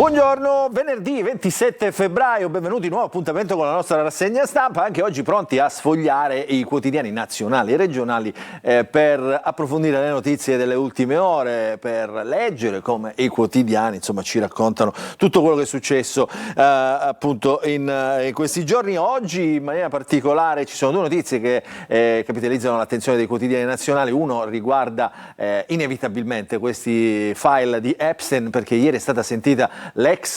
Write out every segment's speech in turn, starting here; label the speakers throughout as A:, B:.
A: Buongiorno, venerdì 27 febbraio, benvenuti, nuovo appuntamento con la nostra rassegna stampa, anche oggi pronti a sfogliare i quotidiani nazionali e regionali per approfondire le notizie delle ultime ore, per leggere come i quotidiani insomma ci raccontano tutto quello che è successo appunto in questi giorni. Oggi in maniera particolare ci sono due notizie che capitalizzano l'attenzione dei quotidiani nazionali. Uno riguarda inevitabilmente questi file di Epstein, perché ieri è stata sentita l'ex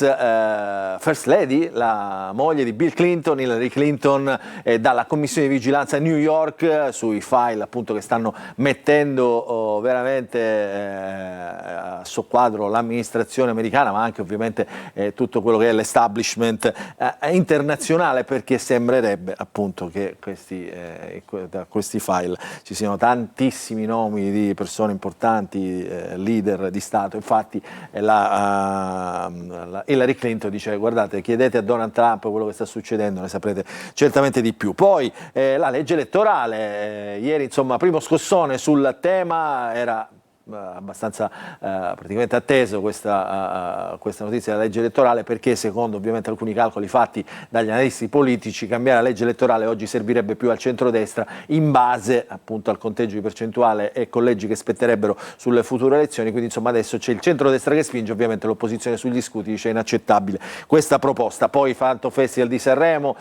A: First Lady, la moglie di Bill Clinton, Hillary Clinton, dalla commissione di vigilanza a New York sui file appunto che stanno mettendo veramente a soqquadro l'amministrazione americana, ma anche ovviamente tutto quello che è l'establishment internazionale, perché sembrerebbe appunto che da questi file ci siano tantissimi nomi di persone importanti, leader di Stato. Infatti Hillary Clinton dice: guardate, chiedete a Donald Trump quello che sta succedendo, ne saprete certamente di più. Poi la legge elettorale, ieri insomma primo scossone sul tema, era abbastanza praticamente atteso questa notizia della legge elettorale, perché secondo ovviamente alcuni calcoli fatti dagli analisti politici cambiare la legge elettorale oggi servirebbe più al centrodestra in base appunto al conteggio di percentuale e collegi che spetterebbero sulle future elezioni. Quindi insomma adesso c'è il centrodestra che spinge, ovviamente l'opposizione sugli scudi dice inaccettabile questa proposta. Poi Fanto Festival di Sanremo,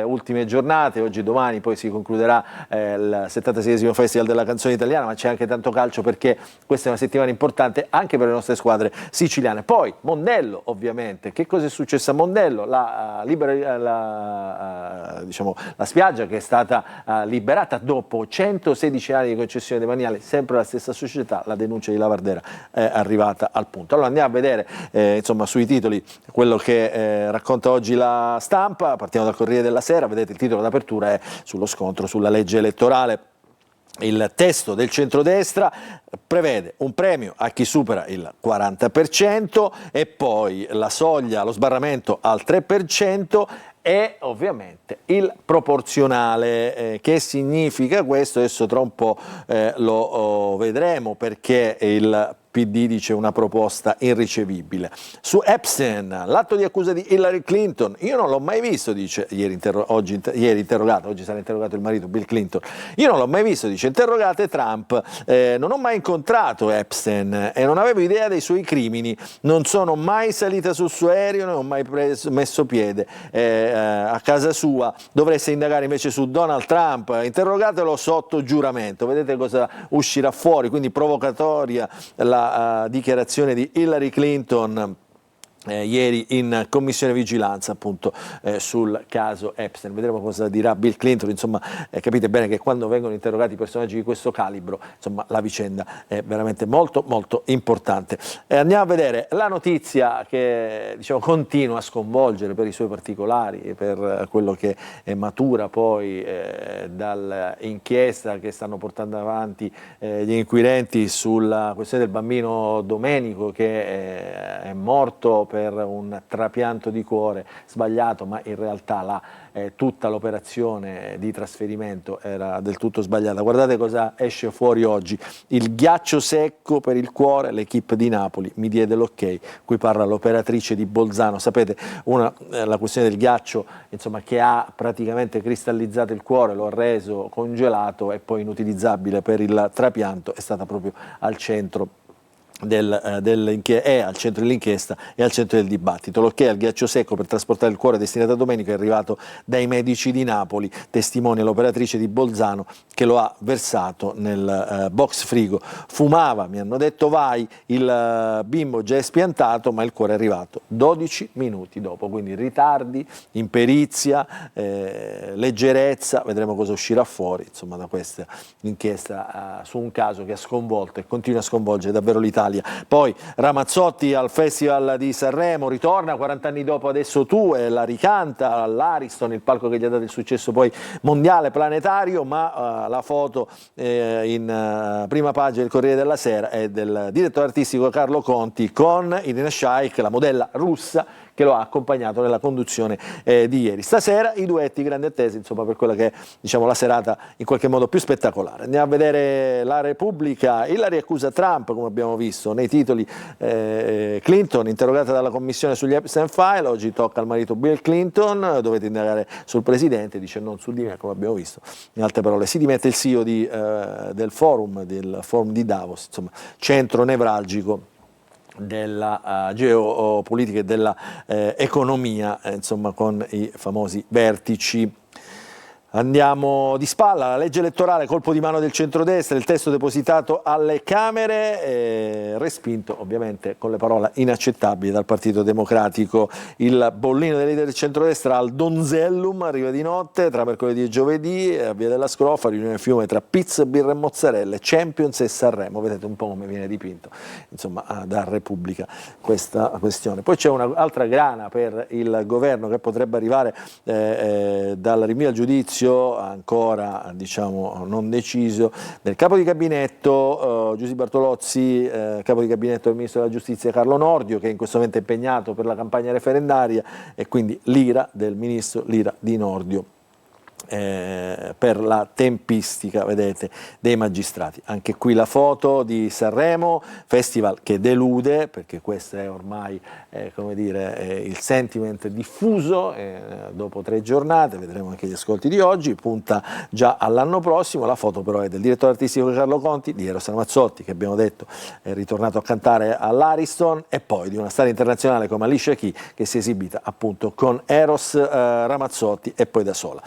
A: ultime giornate, oggi e domani poi si concluderà il 76esimo Festival della canzone italiana, ma c'è anche tanto calcio, perché questa è una settimana importante anche per le nostre squadre siciliane. Poi Mondello, ovviamente. Che cosa è successo a Mondello? La spiaggia che è stata liberata dopo 116 anni di concessione demaniale, sempre la stessa società. La denuncia di Lavardera è arrivata al punto. Allora andiamo a vedere insomma sui titoli quello che racconta oggi la Stampa. Partiamo dal Corriere della Sera. Vedete, il titolo d'apertura è sullo scontro sulla legge elettorale. Il testo del centrodestra prevede un premio a chi supera il 40% e poi la soglia, lo sbarramento al 3% e ovviamente il proporzionale. Che significa questo? Adesso tra un po' lo vedremo, perché il PD dice una proposta irricevibile. Su Epstein, l'atto di accusa di Hillary Clinton, io non l'ho mai visto, dice ieri interrogato, oggi sarà interrogato il marito Bill Clinton, io non l'ho mai visto, dice, interrogate Trump, non ho mai incontrato Epstein e non avevo idea dei suoi crimini, non sono mai salita sul suo aereo, non ho mai messo piede a casa sua, dovreste indagare invece su Donald Trump, interrogatelo sotto giuramento. Vedete cosa uscirà fuori, quindi provocatoria la dichiarazione di Hillary Clinton ieri in commissione vigilanza appunto sul caso Epstein. Vedremo cosa dirà Bill Clinton. Insomma capite bene che quando vengono interrogati personaggi di questo calibro, insomma la vicenda è veramente molto molto importante. Andiamo a vedere la notizia che diciamo continua a sconvolgere per i suoi particolari e per quello che matura poi dall'inchiesta che stanno portando avanti gli inquirenti sulla questione del bambino Domenico, che è morto per un trapianto di cuore sbagliato, ma in realtà tutta l'operazione di trasferimento era del tutto sbagliata. Guardate cosa esce fuori oggi: il ghiaccio secco per il cuore, l'equipe di Napoli mi diede l'ok. Qui parla l'operatrice di Bolzano. Sapete, la questione del ghiaccio insomma che ha praticamente cristallizzato il cuore, lo ha reso congelato e poi inutilizzabile per il trapianto, è stata proprio al centro è al centro dell'inchiesta e al centro del dibattito. L'ok al ghiaccio secco per trasportare il cuore destinato a Domenico è arrivato dai medici di Napoli, testimonia l'operatrice di Bolzano che lo ha versato nel box frigo. Fumava, mi hanno detto vai, il bimbo già è spiantato, ma il cuore è arrivato 12 minuti dopo, quindi ritardi, imperizia, leggerezza. Vedremo cosa uscirà fuori insomma da questa inchiesta su un caso che ha sconvolto e continua a sconvolgere davvero l'Italia. Poi Ramazzotti al Festival di Sanremo, ritorna 40 anni dopo Adesso tu, e la ricanta all'Ariston, il palco che gli ha dato il successo poi mondiale, planetario, ma la foto in prima pagina del Corriere della Sera è del direttore artistico Carlo Conti con Irina Shayk, la modella russa, che lo ha accompagnato nella conduzione di ieri. Stasera i duetti, grandi attese, insomma, per quella che è, diciamo, la serata in qualche modo più spettacolare. Andiamo a vedere la Repubblica. Hillary accusa Trump, come abbiamo visto nei titoli. Clinton interrogata dalla commissione sugli Epstein File, oggi tocca al marito Bill Clinton, dovete indagare sul presidente, dice non su di me, come abbiamo visto. In altre parole, si dimette il CEO del forum di Davos, insomma, centro nevralgico della geopolitica e della economia, insomma, con i famosi vertici. Andiamo di spalla, la legge elettorale, colpo di mano del centrodestra, il testo depositato alle Camere, respinto ovviamente con le parole inaccettabili dal Partito Democratico. Il bollino dei leader del centrodestra al Donzellum arriva di notte, tra mercoledì e giovedì, a Via della Scrofa, riunione fiume tra pizza, birra e mozzarella, Champions e Sanremo. Vedete un po' come viene dipinto, insomma, da Repubblica questa questione. Poi c'è un'altra grana per il governo che potrebbe arrivare dal rinvio al giudizio, ancora, diciamo, non deciso, del capo di gabinetto Giusy Bartolozzi, capo di gabinetto del ministro della giustizia Carlo Nordio, che in questo momento è impegnato per la campagna referendaria, e quindi l'ira del ministro, l'ira di Nordio per la tempistica, vedete, dei magistrati. Anche qui la foto di Sanremo, festival che delude, perché questo è ormai come dire, il sentiment diffuso dopo 3 giornate, vedremo anche gli ascolti di oggi, punta già all'anno prossimo. La foto però è del direttore artistico Carlo Conti, di Eros Ramazzotti, che abbiamo detto è ritornato a cantare all'Ariston, e poi di una star internazionale come Alicia Keys, che si è esibita appunto con Eros Ramazzotti e poi da sola.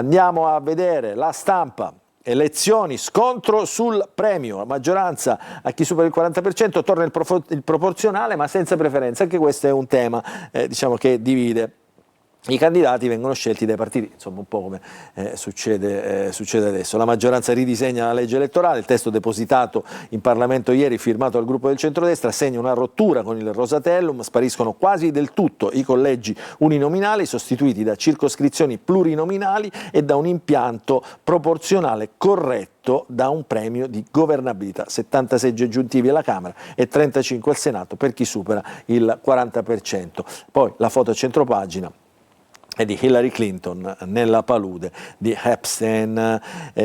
A: Andiamo a vedere La Stampa. Elezioni, scontro sul premio, maggioranza a chi supera il 40%, torna il proporzionale ma senza preferenza. Anche questo è un tema diciamo, che divide. I candidati vengono scelti dai partiti, insomma un po' come succede adesso. La maggioranza ridisegna la legge elettorale, il testo depositato in Parlamento ieri, firmato dal gruppo del centrodestra, segna una rottura con il Rosatellum, spariscono quasi del tutto i collegi uninominali, sostituiti da circoscrizioni plurinominali e da un impianto proporzionale corretto da un premio di governabilità, 70 seggi aggiuntivi alla Camera e 35 al Senato per chi supera il 40%. Poi la foto a centropagina e di Hillary Clinton nella palude di Epstein, i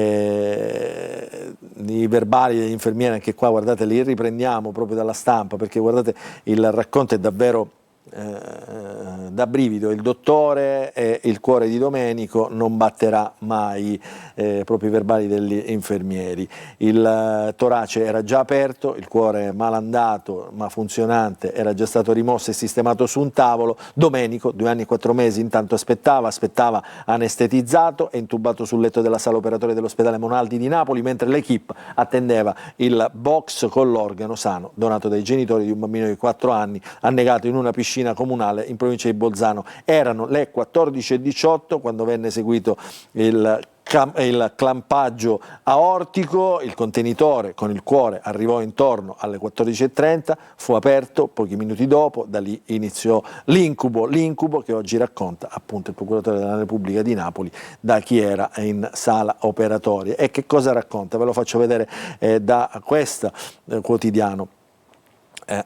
A: verbali degli infermieri, anche qua guardate, li riprendiamo proprio dalla Stampa, perché guardate il racconto è davvero da brivido. Il dottore e il cuore di Domenico non batterà mai, proprio i verbali degli infermieri. Il torace era già aperto, il cuore malandato ma funzionante era già stato rimosso e sistemato su un tavolo. Domenico, 2 anni e 4 mesi, intanto aspettava anestetizzato e intubato sul letto della sala operatoria dell'ospedale Monaldi di Napoli, mentre l'equipe attendeva il box con l'organo sano donato dai genitori di un bambino di 4 anni annegato in una piscina comunale in provincia di Bolzano. Erano le 14:18 quando venne eseguito il clampaggio aortico. Il contenitore con il cuore arrivò intorno alle 14:30, fu aperto pochi minuti dopo, da lì iniziò l'incubo che oggi racconta appunto il procuratore della Repubblica di Napoli da chi era in sala operatoria. E che cosa racconta? Ve lo faccio vedere da questo quotidiano.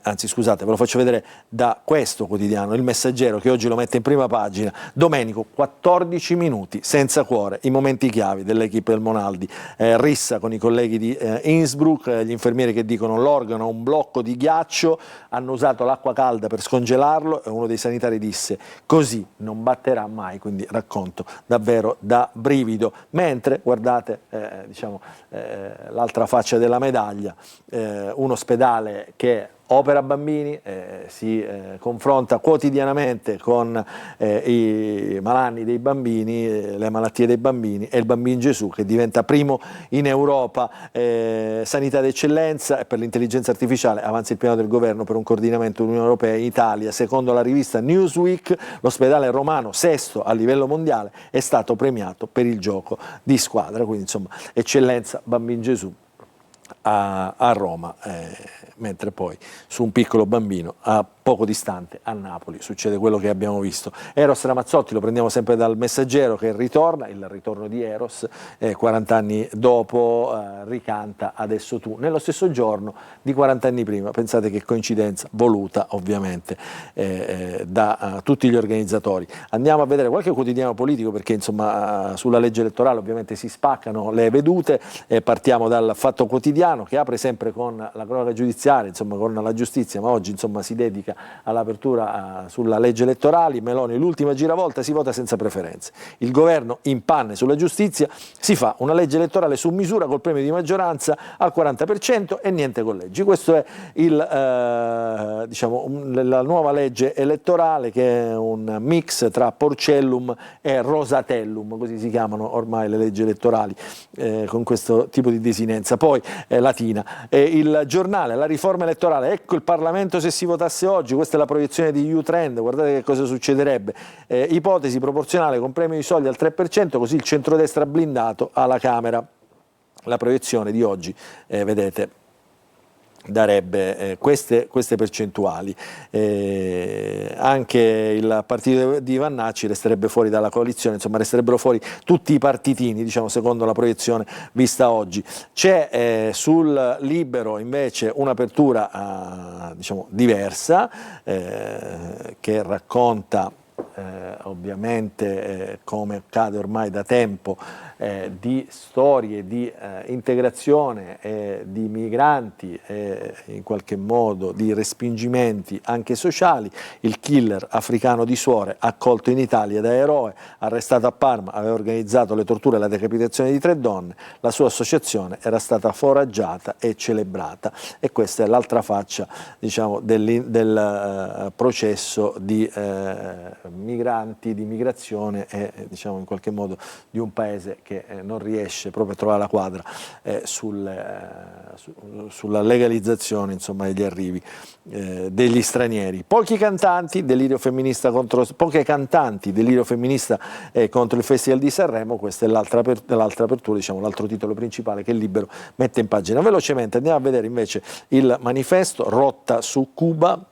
A: Anzi scusate, ve lo faccio vedere da questo quotidiano, Il Messaggero, che oggi lo mette in prima pagina. Domenico, 14 minuti senza cuore, i momenti chiavi dell'equipe del Monaldi, rissa con i colleghi di Innsbruck, gli infermieri che dicono l'organo ha un blocco di ghiaccio, hanno usato l'acqua calda per scongelarlo e uno dei sanitari disse così non batterà mai, quindi racconto davvero da brivido. Mentre guardate l'altra faccia della medaglia, un ospedale che opera bambini, si confronta quotidianamente con i malanni dei bambini, le malattie dei bambini, e il Bambin Gesù che diventa primo in Europa. Sanità d'eccellenza e per l'intelligenza artificiale avanza il piano del governo per un coordinamento Unione Europea in Italia. Secondo la rivista Newsweek, l'ospedale romano, sesto a livello mondiale, è stato premiato per il gioco di squadra, quindi insomma eccellenza, Bambin Gesù a Roma, mentre poi su un piccolo bambino a poco distante a Napoli succede quello che abbiamo visto. Eros Ramazzotti lo prendiamo sempre dal Messaggero, che ritorna, il ritorno di Eros, 40 anni dopo ricanta Adesso tu, nello stesso giorno di 40 anni prima. Pensate che coincidenza voluta ovviamente da tutti gli organizzatori. Andiamo a vedere qualche quotidiano politico, perché insomma sulla legge elettorale ovviamente si spaccano le vedute. Partiamo dal Fatto Quotidiano, che apre sempre con la cronaca giudiziaria, insomma con la giustizia, ma oggi insomma si dedica all'apertura sulla legge elettorale. Meloni, l'ultima giravolta, si vota senza preferenze. Il governo in panne sulla giustizia, si fa una legge elettorale su misura col premio di maggioranza al 40% e niente collegi. Questo è la nuova legge elettorale, che è un mix tra Porcellum e Rosatellum, così si chiamano ormai le leggi elettorali, con questo tipo di desinenza. Poi latina. Il Giornale, la riforma elettorale, ecco il Parlamento se si votasse oggi. Questa è la proiezione di U-Trend, guardate che cosa succederebbe. Ipotesi proporzionale con premio di soldi al 3%, così il centrodestra blindato alla Camera. La proiezione di oggi, vedete, darebbe queste percentuali. Anche il partito di Vannacci resterebbe fuori dalla coalizione, insomma resterebbero fuori tutti i partitini, diciamo, secondo la proiezione vista oggi. C'è sul Libero invece un'apertura diciamo diversa, che racconta ovviamente, come accade ormai da tempo, di storie di integrazione di migranti, in qualche modo di respingimenti anche sociali. Il killer africano di Suore, accolto in Italia da eroe, arrestato a Parma, aveva organizzato le torture e la decapitazione di 3 donne, la sua associazione era stata foraggiata e celebrata, e questa è l'altra faccia, diciamo, del processo di migranti, di migrazione e diciamo in qualche modo di un paese che non riesce proprio a trovare la quadra sulla legalizzazione, insomma, degli arrivi degli stranieri. Poche cantanti, delirio femminista contro il Festival di Sanremo. Questa è l'altra apertura, diciamo, l'altro titolo principale che il Libero mette in pagina. Velocemente andiamo a vedere invece il Manifesto, rotta su Cuba.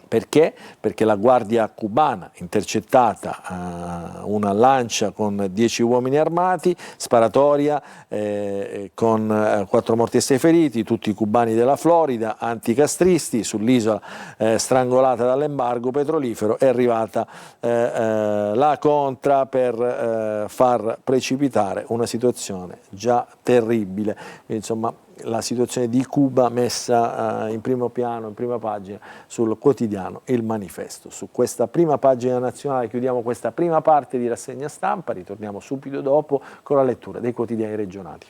A: Perché? Perché la guardia cubana, intercettata una lancia con 10 uomini armati, sparatoria con 4 morti e 6 feriti, tutti cubani della Florida, anticastristi, sull'isola strangolata dall'embargo petrolifero. È arrivata la Contra per far precipitare una situazione già terribile. Quindi, insomma, la situazione di Cuba messa in primo piano, in prima pagina sul quotidiano Il Manifesto. Su questa prima pagina nazionale chiudiamo questa prima parte di rassegna stampa, ritorniamo subito dopo con la lettura dei quotidiani regionali.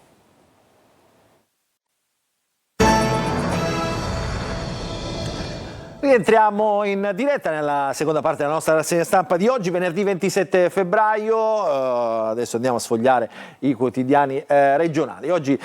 A: Rientriamo in diretta nella seconda parte della nostra rassegna stampa di oggi, venerdì 27 febbraio. Adesso andiamo a sfogliare i quotidiani regionali. Oggi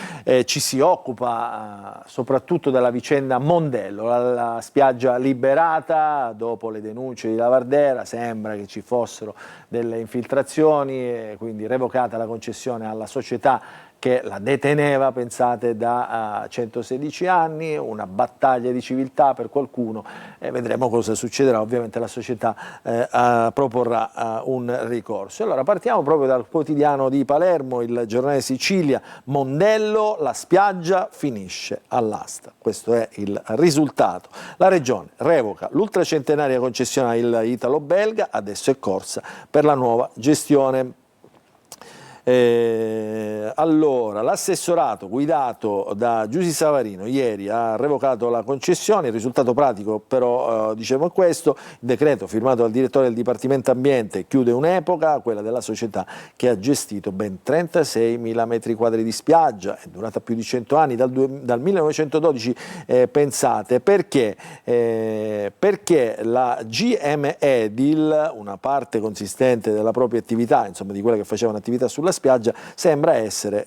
A: ci si occupa soprattutto della vicenda Mondello, la spiaggia liberata dopo le denunce di Lavardera. Sembra che ci fossero delle infiltrazioni e quindi revocata la concessione alla società che la deteneva, pensate, da 116 anni, una battaglia di civiltà per qualcuno, e vedremo cosa succederà. Ovviamente la società proporrà un ricorso. Allora partiamo proprio dal quotidiano di Palermo, il Giornale Sicilia. Mondello, la spiaggia finisce all'asta. Questo è il risultato. La Regione revoca l'ultracentenaria concessione italo-belga, adesso è corsa per la nuova gestione. Allora, l'assessorato guidato da Giusy Savarino ieri ha revocato la concessione. Il risultato pratico però dicevo è questo: il decreto firmato dal direttore del Dipartimento Ambiente chiude un'epoca, quella della società che ha gestito ben 36.000 metri quadri di spiaggia, è durata più di 100 anni, dal 1912, pensate. Perché? Perché la GM Edil, una parte consistente della propria attività, insomma di quella che faceva un'attività sulla spiaggia, sembra essere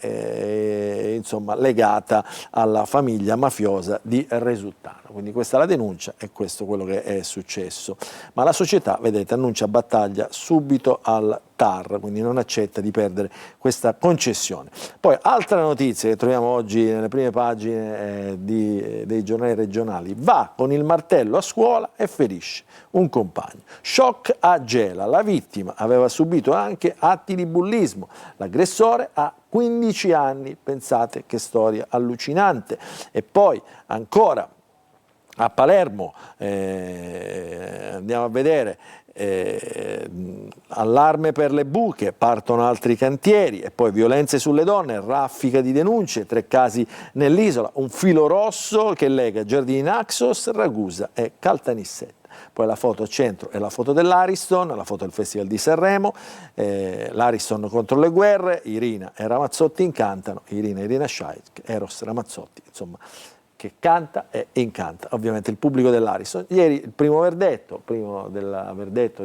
A: insomma legata alla famiglia mafiosa di Resultano. Quindi questa è la denuncia e questo è quello che è successo. Ma la società, vedete, annuncia battaglia subito al TAR, quindi non accetta di perdere questa concessione. Poi altra notizia che troviamo oggi nelle prime pagine dei giornali regionali: va con il martello a scuola e ferisce un compagno. Shock a Gela, la vittima aveva subito anche atti di bullismo, l'aggressore ha 15 anni, pensate che storia allucinante. E poi ancora a Palermo, andiamo a vedere, allarme per le buche, partono altri cantieri, e poi violenze sulle donne, raffica di denunce, 3 casi nell'isola, un filo rosso che lega Giardini Naxos, Ragusa e Caltanissetta. Poi la foto a centro è la foto dell'Ariston, la foto del Festival di Sanremo, l'Ariston contro le guerre, Irina e Ramazzotti incantano, Irina Shayk, Eros Ramazzotti, insomma, che canta e incanta ovviamente il pubblico dell'Ariston. Ieri il primo verdetto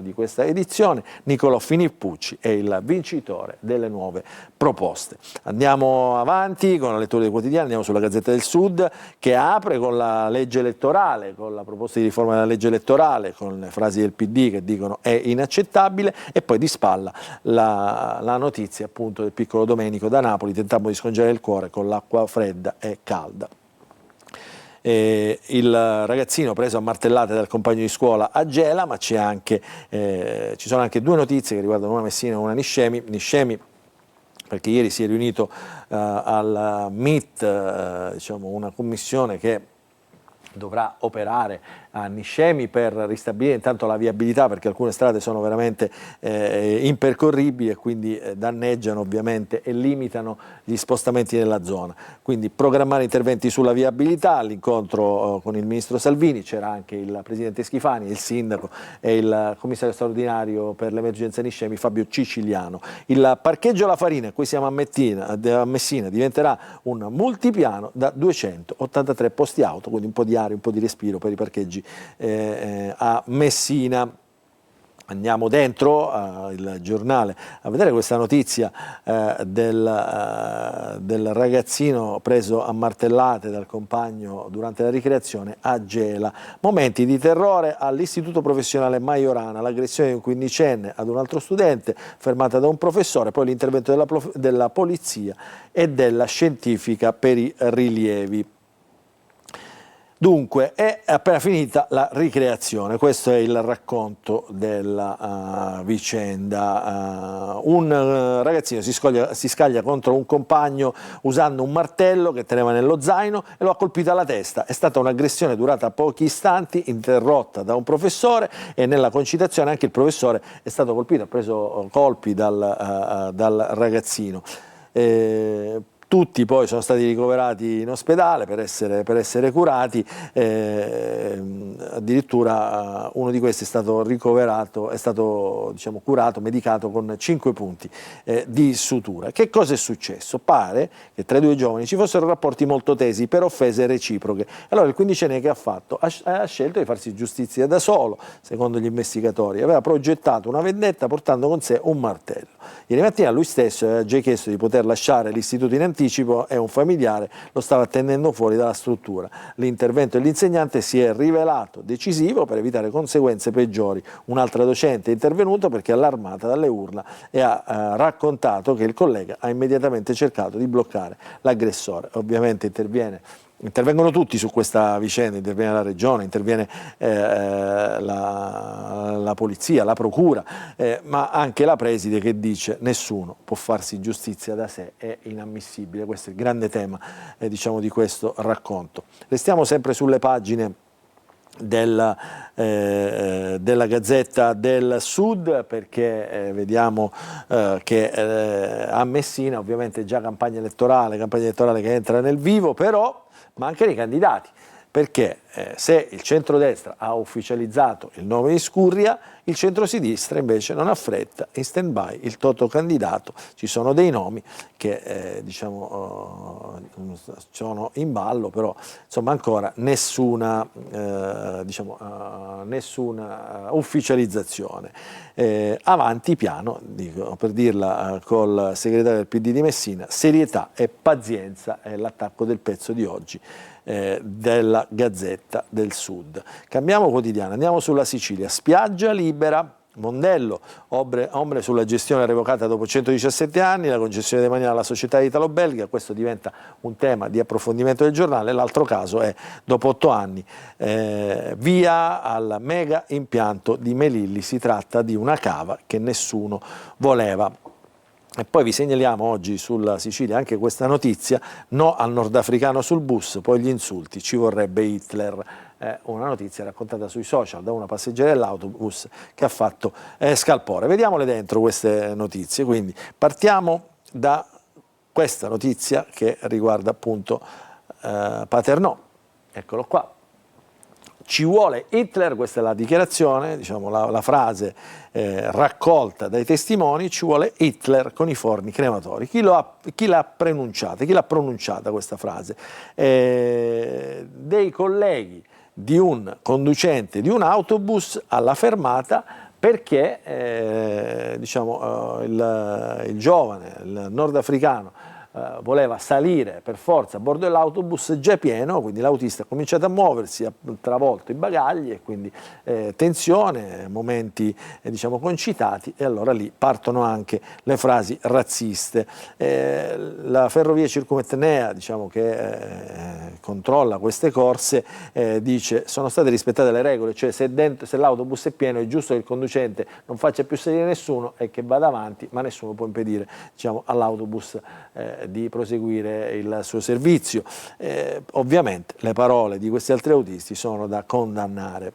A: di questa edizione, Nicolò Finippucci è il vincitore delle nuove proposte. Andiamo avanti con la lettura dei quotidiani, andiamo sulla Gazzetta del Sud, che apre con la legge elettorale, con la proposta di riforma della legge elettorale, con le frasi del PD che dicono è inaccettabile, e poi di spalla la notizia appunto del piccolo Domenico da Napoli: tentammo di scongiurare il cuore con l'acqua fredda e calda. Il ragazzino preso a martellate dal compagno di scuola a Gela, ma ci sono anche 2 notizie che riguardano una Messina e una Niscemi. Perché ieri si è riunito al MIT diciamo, una commissione che dovrà operare a Niscemi per ristabilire intanto la viabilità, perché alcune strade sono veramente impercorribili e quindi danneggiano ovviamente e limitano gli spostamenti nella zona. Quindi programmare interventi sulla viabilità. All'incontro con il ministro Salvini c'era anche il presidente Schifani, il sindaco e il commissario straordinario per l'emergenza Niscemi Fabio Ciciliano. Il parcheggio La Farina, a cui siamo a Messina, diventerà un multipiano da 283 posti auto, quindi un po' di aria, un po' di respiro per i parcheggi a Messina. Andiamo dentro il giornale a vedere questa notizia del ragazzino preso a martellate dal compagno durante la ricreazione a Gela. Momenti di terrore all'istituto professionale Majorana, l'aggressione di un 15enne ad un altro studente fermata da un professore, poi l'intervento della polizia e della scientifica per i rilievi. Dunque, è appena finita la ricreazione, questo è il racconto della vicenda. Un ragazzino si scaglia contro un compagno usando un martello che teneva nello zaino e lo ha colpito alla testa. È stata un'aggressione durata pochi istanti, interrotta da un professore, e nella concitazione anche il professore è stato colpito, ha preso colpi dal ragazzino. Tutti poi sono stati ricoverati in ospedale per essere curati, addirittura uno di questi è stato ricoverato, diciamo, curato, medicato con 5 punti di sutura. Che cosa è successo? Pare che tra i 2 giovani ci fossero rapporti molto tesi per offese reciproche. Allora il 15enne che ha fatto? Ha scelto di farsi giustizia da solo, secondo gli investigatori. Aveva progettato una vendetta portando con sé un martello. Ieri mattina lui stesso aveva già chiesto di poter lasciare l'istituto in anticipo e un familiare lo stava attendendo fuori dalla struttura. L'intervento dell'insegnante si è rivelato decisivo per evitare conseguenze peggiori. Un'altra docente è intervenuta perché allarmata dalle urla e ha raccontato che il collega ha immediatamente cercato di bloccare l'aggressore. Ovviamente intervengono tutti su questa vicenda, interviene la regione, interviene la polizia, la procura, ma anche la preside che dice nessuno può farsi giustizia da sé, è inammissibile. Questo è il grande tema diciamo, di questo racconto. Restiamo sempre sulle pagine della Gazzetta del Sud, perché vediamo che a Messina ovviamente già campagna elettorale che entra nel vivo, però mancano i candidati, perché se il centrodestra ha ufficializzato il nome di Scurria, il centrosinistra invece non ha fretta, in stand-by il toto candidato. Ci sono dei nomi che diciamo sono in ballo, però insomma ancora nessuna ufficializzazione. Avanti piano, dico, per dirla col segretario del PD di Messina, serietà e pazienza è l'attacco del pezzo di oggi della Gazzetta del Sud. Cambiamo quotidiano, andiamo sulla Sicilia. Spiaggia libera, Mondello, ombre sulla gestione revocata dopo 117 anni, la concessione demaniale alla società italo-belga, questo diventa un tema di approfondimento del giornale. L'altro caso è, dopo 8 anni, via al mega impianto di Melilli, si tratta di una cava che nessuno voleva. E poi vi segnaliamo oggi sulla Sicilia anche questa notizia: no al nordafricano sul bus, poi gli insulti, ci vorrebbe Hitler. Una notizia raccontata sui social da una passeggera dell'autobus che ha fatto scalpore. Vediamole dentro queste notizie. Quindi partiamo da questa notizia che riguarda appunto Paternò. Eccolo qua. Ci vuole Hitler, questa è la dichiarazione, diciamo la frase raccolta dai testimoni: ci vuole Hitler con i forni crematori. Chi l'ha pronunciata questa frase? Dei colleghi di un conducente di un autobus alla fermata, perché il giovane, il nordafricano, voleva salire per forza a bordo dell'autobus già pieno, quindi l'autista ha cominciato a muoversi, ha travolto i bagagli e quindi tensione, momenti concitati, e allora lì partono anche le frasi razziste. La Ferrovie Circumetnea, che controlla queste corse, dice: sono state rispettate le regole, cioè se l'autobus è pieno è giusto che il conducente non faccia più salire nessuno e che vada avanti, ma nessuno può impedire all'autobus di proseguire il suo servizio. Ovviamente le parole di questi altri autisti sono da condannare.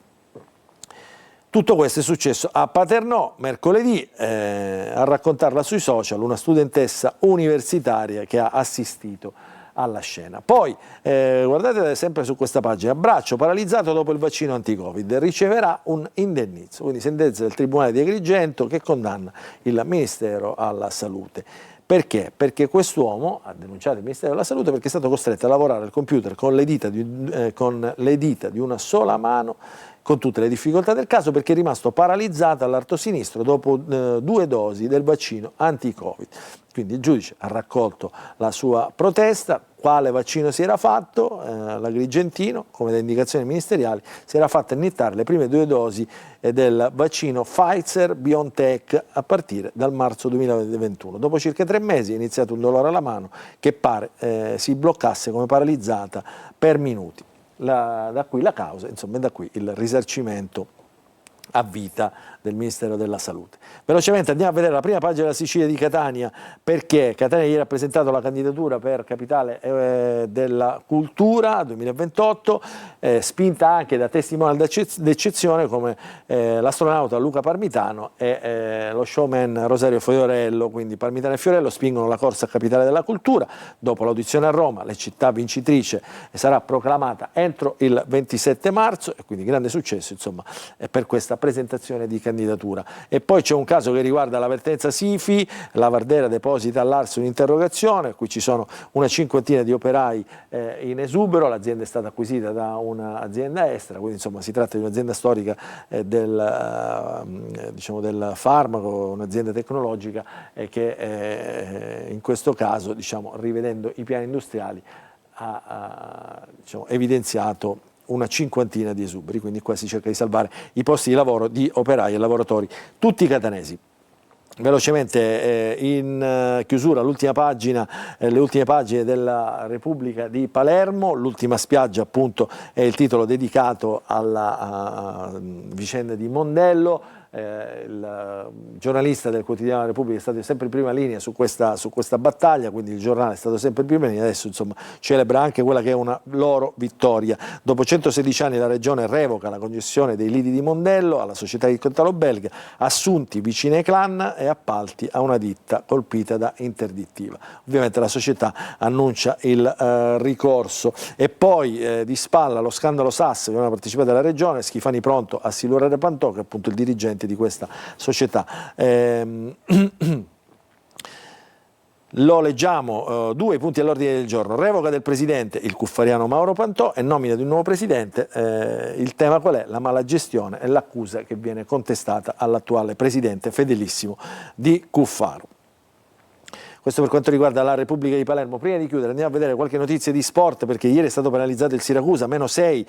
A: Tutto questo è successo a Paternò mercoledì, a raccontarla sui social una studentessa universitaria che ha assistito alla scena. Poi guardate sempre su questa pagina: braccio paralizzato dopo il vaccino anti-Covid, riceverà un indennizzo. Quindi sentenza del Tribunale di Agrigento che condanna il Ministero alla Salute. Perché? Perché quest'uomo ha denunciato il Ministero della Salute perché è stato costretto a lavorare al computer con le dita di una sola mano, con tutte le difficoltà del caso, perché è rimasto paralizzato all'arto sinistro dopo 2 dosi del vaccino anti-Covid. Quindi il giudice ha raccolto la sua protesta. Quale vaccino si era fatto? L'Agrigentino, come da indicazioni ministeriali, si era fatto iniettare le prime 2 dosi del vaccino Pfizer-BioNTech a partire dal marzo 2021. Dopo circa 3 mesi è iniziato un dolore alla mano che pare si bloccasse come paralizzata per minuti. Da qui la causa, insomma, e da qui il risarcimento a vita del Ministero della Salute. Velocemente andiamo a vedere la prima pagina della Sicilia di Catania, perché Catania ieri ha presentato la candidatura per capitale della cultura 2028, spinta anche da testimoni d'eccezione come l'astronauta Luca Parmitano e lo showman Rosario Fiorello. Quindi Parmitano e Fiorello spingono la corsa a capitale della cultura. Dopo l'audizione a Roma, la città vincitrice sarà proclamata entro il 27 marzo, e quindi grande successo insomma per questa presentazione di candidatura. E poi c'è un caso che riguarda la vertenza Sifi. La Vardera deposita all'ARS un'interrogazione, qui ci sono una 50ina di operai in esubero. L'azienda è stata acquisita da un'azienda estera, quindi insomma si tratta di un'azienda storica del farmaco, un'azienda tecnologica che in questo caso, rivedendo i piani industriali, ha evidenziato una 50ina di esuberi, quindi qua si cerca di salvare i posti di lavoro di operai e lavoratori tutti catanesi. Velocemente in chiusura l'ultima pagina, le ultime pagine della Repubblica di Palermo. L'ultima spiaggia, appunto, è il titolo dedicato alla vicenda di Mondello. Il giornalista del quotidiano La Repubblica è stato sempre in prima linea su questa battaglia, quindi il giornale è stato sempre in prima linea. Adesso insomma celebra anche quella che è una loro vittoria. Dopo 116 anni la Regione revoca la concessione dei lidi di Mondello alla società italo-belga, assunti vicini ai clan e appalti a una ditta colpita da interdittiva. Ovviamente la società annuncia il ricorso. E poi di spalla lo scandalo SAS, che non ha partecipato alla Regione, Schifani pronto a silurare Pantò, che è appunto il dirigente di questa società. Lo leggiamo, 2 punti all'ordine del giorno: revoca del presidente, il cuffariano Mauro Pantò, e nomina di un nuovo presidente. Il tema qual è? La mala gestione e l'accusa che viene contestata all'attuale presidente fedelissimo di Cuffaro. Questo per quanto riguarda la Repubblica di Palermo. Prima di chiudere andiamo a vedere qualche notizia di sport, perché ieri è stato penalizzato il Siracusa, -6,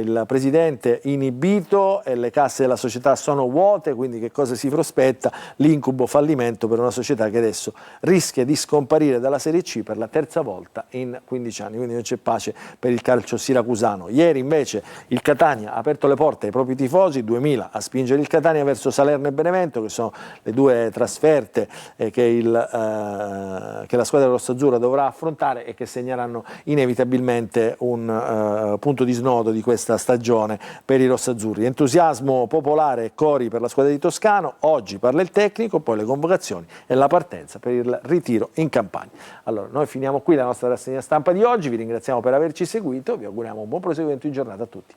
A: il presidente inibito e le casse della società sono vuote, quindi che cosa si prospetta? L'incubo fallimento per una società che adesso rischia di scomparire dalla Serie C per la terza volta in 15 anni, quindi non c'è pace per il calcio siracusano. Ieri invece il Catania ha aperto le porte ai propri tifosi, 2000 a spingere il Catania verso Salerno e Benevento, che sono le due trasferte che la squadra rossazzurra dovrà affrontare e che segneranno inevitabilmente un punto di snodo di questa stagione per i rossazzurri. Entusiasmo popolare e cori per la squadra di Toscano, oggi parla il tecnico, poi le convocazioni e la partenza per il ritiro in campagna. Allora, noi finiamo qui la nostra rassegna stampa di oggi, vi ringraziamo per averci seguito, vi auguriamo un buon proseguimento di giornata a tutti.